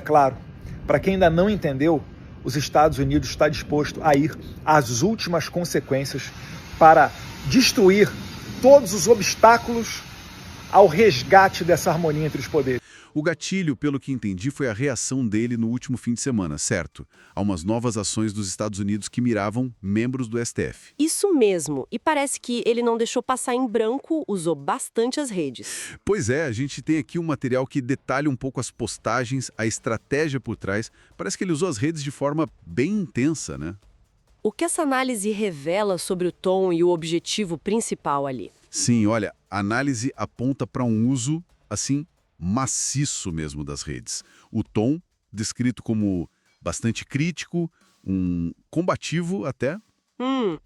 Claro, para quem ainda não entendeu, os Estados Unidos está disposto a ir às últimas consequências para destruir todos os obstáculos ao resgate dessa harmonia entre os poderes. O gatilho, pelo que entendi, foi a reação dele no último fim de semana, certo? A umas novas ações dos Estados Unidos que miravam membros do STF. Isso mesmo, e parece que ele não deixou passar em branco, usou bastante as redes. Pois é, a gente tem aqui um material que detalha um pouco as postagens, a estratégia por trás. Parece que ele usou as redes de forma bem intensa, né? O que essa análise revela sobre o tom e o objetivo principal ali? Sim, olha, a análise aponta para um uso, assim, maciço mesmo das redes. O tom, descrito como bastante crítico, combativo até.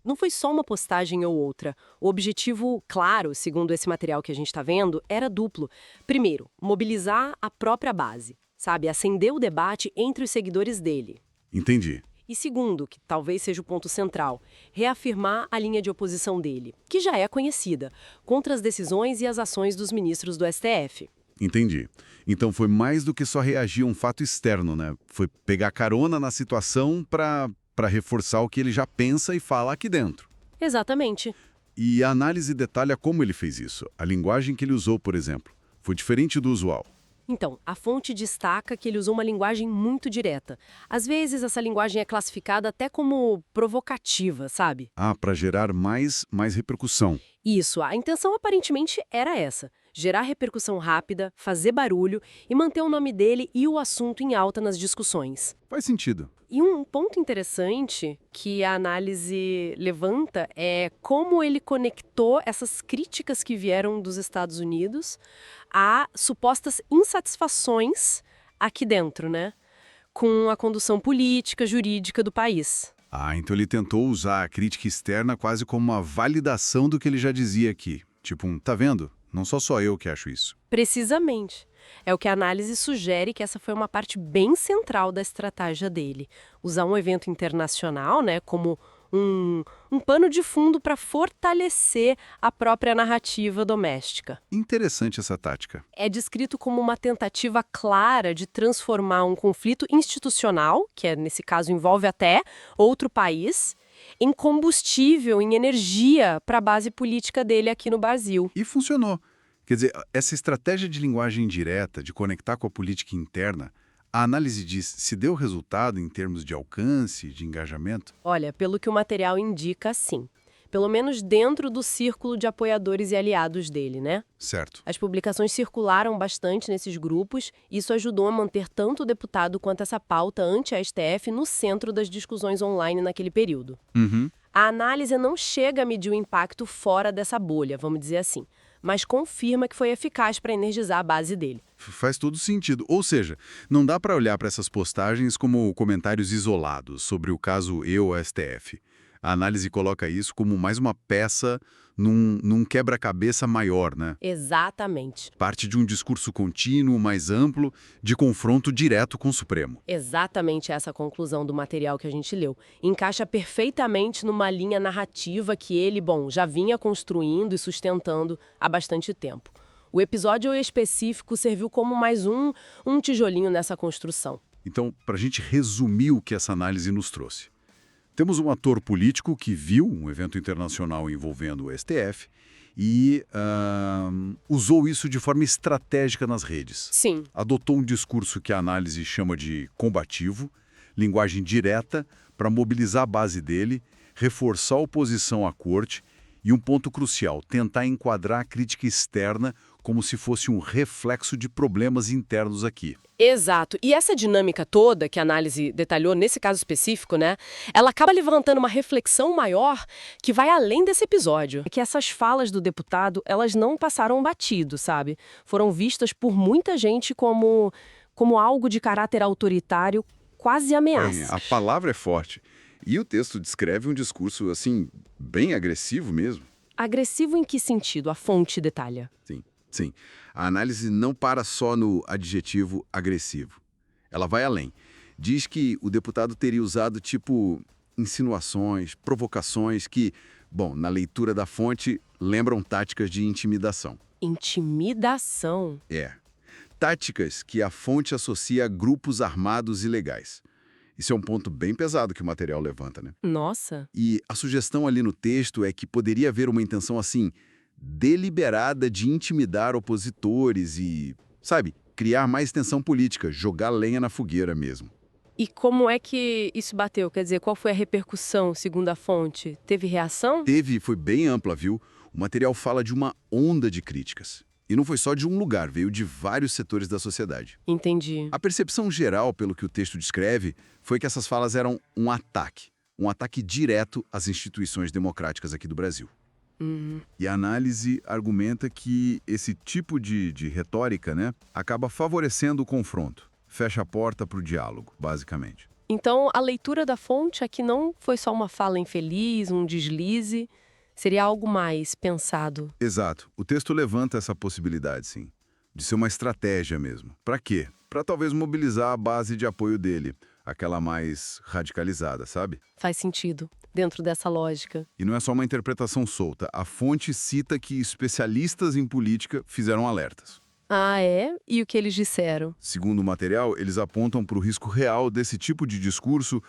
Não foi só uma postagem ou outra. O objetivo, claro, segundo esse material que a gente está vendo, era duplo. Primeiro, mobilizar a própria base, sabe? Acender o debate entre os seguidores dele. Entendi. E segundo, que talvez seja o ponto central, reafirmar a linha de oposição dele, que já é conhecida, contra as decisões e as ações dos ministros do STF. Entendi. Então foi mais do que só reagir a um fato externo, né? Foi pegar carona na situação para reforçar o que ele já pensa e fala aqui dentro. Exatamente. E a análise detalha como ele fez isso. A linguagem que ele usou, por exemplo, foi diferente do usual. Então, a fonte destaca que ele usou uma linguagem muito direta. Às vezes, essa linguagem é classificada até como provocativa, sabe? Ah, para gerar mais repercussão. Isso, a intenção aparentemente era essa: gerar repercussão rápida, fazer barulho e manter o nome dele e o assunto em alta nas discussões. Faz sentido. E um ponto interessante que a análise levanta é como ele conectou essas críticas que vieram dos Estados Unidos a supostas insatisfações aqui dentro, né? Com a condução política, jurídica do país. Ah, então ele tentou usar a crítica externa quase como uma validação do que ele já dizia aqui. Tipo, tá vendo? Não sou só eu que acho isso. Precisamente. É o que a análise sugere que essa foi uma parte bem central da estratégia dele. Usar um evento internacional, né, como um pano de fundo para fortalecer a própria narrativa doméstica. Interessante essa tática. É descrito como uma tentativa clara de transformar um conflito institucional, que nesse caso envolve até outro país, em combustível, em energia para a base política dele aqui no Brasil. E funcionou. Quer dizer, essa estratégia de linguagem direta, de conectar com a política interna, a análise diz se deu resultado em termos de alcance, de engajamento? Olha, pelo que o material indica, sim. Pelo menos dentro do círculo de apoiadores e aliados dele, né? Certo. As publicações circularam bastante nesses grupos, e isso ajudou a manter tanto o deputado quanto essa pauta anti-STF no centro das discussões online naquele período. Uhum. A análise não chega a medir o impacto fora dessa bolha, vamos dizer assim, mas confirma que foi eficaz para energizar a base dele. Faz todo sentido. Ou seja, não dá para olhar para essas postagens como comentários isolados sobre o caso eu-STF. A análise coloca isso como mais uma peça num quebra-cabeça maior, né? Exatamente. Parte de um discurso contínuo, mais amplo, de confronto direto com o Supremo. Exatamente essa conclusão do material que a gente leu. Encaixa perfeitamente numa linha narrativa que ele, já vinha construindo e sustentando há bastante tempo. O episódio específico serviu como mais um tijolinho nessa construção. Então, para a gente resumir o que essa análise nos trouxe. Temos um ator político que viu um evento internacional envolvendo o STF e usou isso de forma estratégica nas redes. Sim. Adotou um discurso que a análise chama de combativo, linguagem direta, para mobilizar a base dele, reforçar a oposição à corte e um ponto crucial, tentar enquadrar a crítica externa como se fosse um reflexo de problemas internos aqui. Exato. E essa dinâmica toda que a análise detalhou nesse caso específico, né, ela acaba levantando uma reflexão maior que vai além desse episódio. É que essas falas do deputado, elas não passaram batido, sabe? Foram vistas por muita gente como algo de caráter autoritário, quase ameaça. A palavra é forte. E o texto descreve um discurso, assim, bem agressivo mesmo. Agressivo em que sentido? A fonte detalha. Sim. A análise não para só no adjetivo agressivo. Ela vai além. Diz que o deputado teria usado, insinuações, provocações que, na leitura da fonte, lembram táticas de intimidação. Intimidação? É. táticas que a fonte associa a grupos armados ilegais. Isso é um ponto bem pesado que o material levanta, né? Nossa. E a sugestão ali no texto é que poderia haver uma intenção assim, deliberada de intimidar opositores e, sabe, criar mais tensão política, jogar lenha na fogueira mesmo. E como é que isso bateu? Quer dizer, qual foi a repercussão, segundo a fonte? Teve reação? Teve, foi bem ampla, viu? O material fala de uma onda de críticas. E não foi só de um lugar, veio de vários setores da sociedade. Entendi. A percepção geral, pelo que o texto descreve, foi que essas falas eram um ataque direto às instituições democráticas aqui do Brasil. E a análise argumenta que esse tipo de retórica, né, acaba favorecendo o confronto, fecha a porta para o diálogo, basicamente. Então, a leitura da fonte aqui não foi só uma fala infeliz, um deslize, seria algo mais pensado. Exato. O texto levanta essa possibilidade, sim, de ser uma estratégia mesmo. Para quê? Para talvez mobilizar a base de apoio dele, aquela mais radicalizada, sabe? Faz sentido, dentro dessa lógica. E não é só uma interpretação solta. A fonte cita que especialistas em política fizeram alertas. Ah, é? E o que eles disseram? Segundo o material, eles apontam para o risco real desse tipo de discurso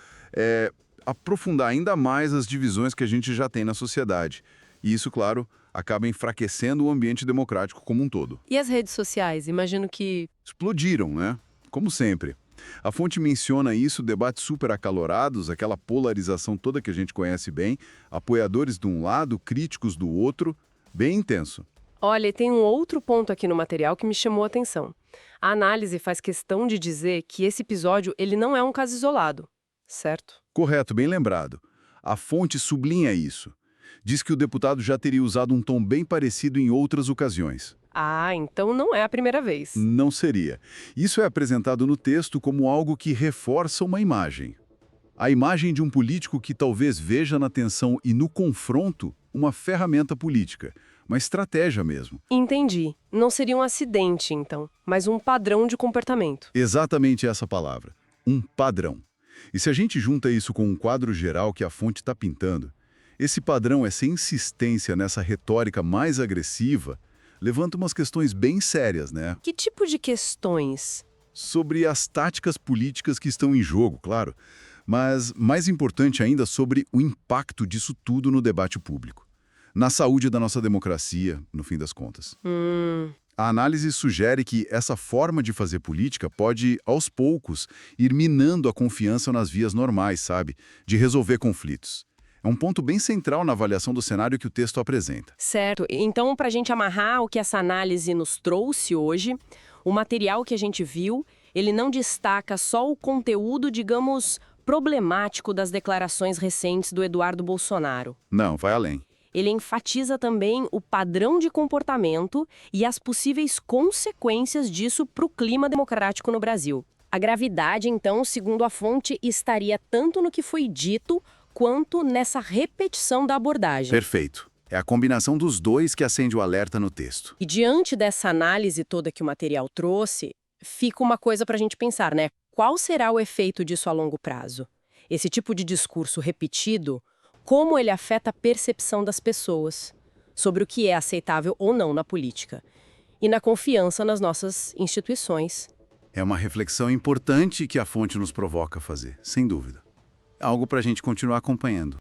aprofundar ainda mais as divisões que a gente já tem na sociedade. E isso, claro, acaba enfraquecendo o ambiente democrático como um todo. E as redes sociais? Imagino que... Explodiram, né? Como sempre. A fonte menciona isso, debates super acalorados, aquela polarização toda que a gente conhece bem, apoiadores de um lado, críticos do outro, bem intenso. Olha, tem um outro ponto aqui no material que me chamou a atenção. A análise faz questão de dizer que esse episódio ele não é um caso isolado, certo? Correto, bem lembrado. A fonte sublinha isso. Diz que o deputado já teria usado um tom bem parecido em outras ocasiões. Ah, então não é a primeira vez. Não seria. Isso é apresentado no texto como algo que reforça uma imagem. A imagem de um político que talvez veja na tensão e no confronto uma ferramenta política, uma estratégia mesmo. Entendi. Não seria um acidente, então, mas um padrão de comportamento. Exatamente essa palavra. Um padrão. E se a gente junta isso com um quadro geral que a fonte está pintando, esse padrão, essa insistência nessa retórica mais agressiva, levanta umas questões bem sérias, né? Que tipo de questões? Sobre as táticas políticas que estão em jogo, claro. Mas, mais importante ainda, sobre o impacto disso tudo no debate público. Na saúde da nossa democracia, no fim das contas. A análise sugere que essa forma de fazer política pode, aos poucos, ir minando a confiança nas vias normais, sabe? De resolver conflitos. É um ponto bem central na avaliação do cenário que o texto apresenta. Certo. Então, para a gente amarrar o que essa análise nos trouxe hoje, o material que a gente viu, ele não destaca só o conteúdo, digamos, problemático das declarações recentes do Eduardo Bolsonaro. Não, vai além. Ele enfatiza também o padrão de comportamento e as possíveis consequências disso para o clima democrático no Brasil. A gravidade, então, segundo a fonte, estaria tanto no que foi dito quanto nessa repetição da abordagem. Perfeito. É a combinação dos dois que acende o alerta no texto. E diante dessa análise toda que o material trouxe, fica uma coisa para a gente pensar, né? Qual será o efeito disso a longo prazo? Esse tipo de discurso repetido, como ele afeta a percepção das pessoas sobre o que é aceitável ou não na política e na confiança nas nossas instituições. É uma reflexão importante que a fonte nos provoca a fazer, sem dúvida. Algo para a gente continuar acompanhando.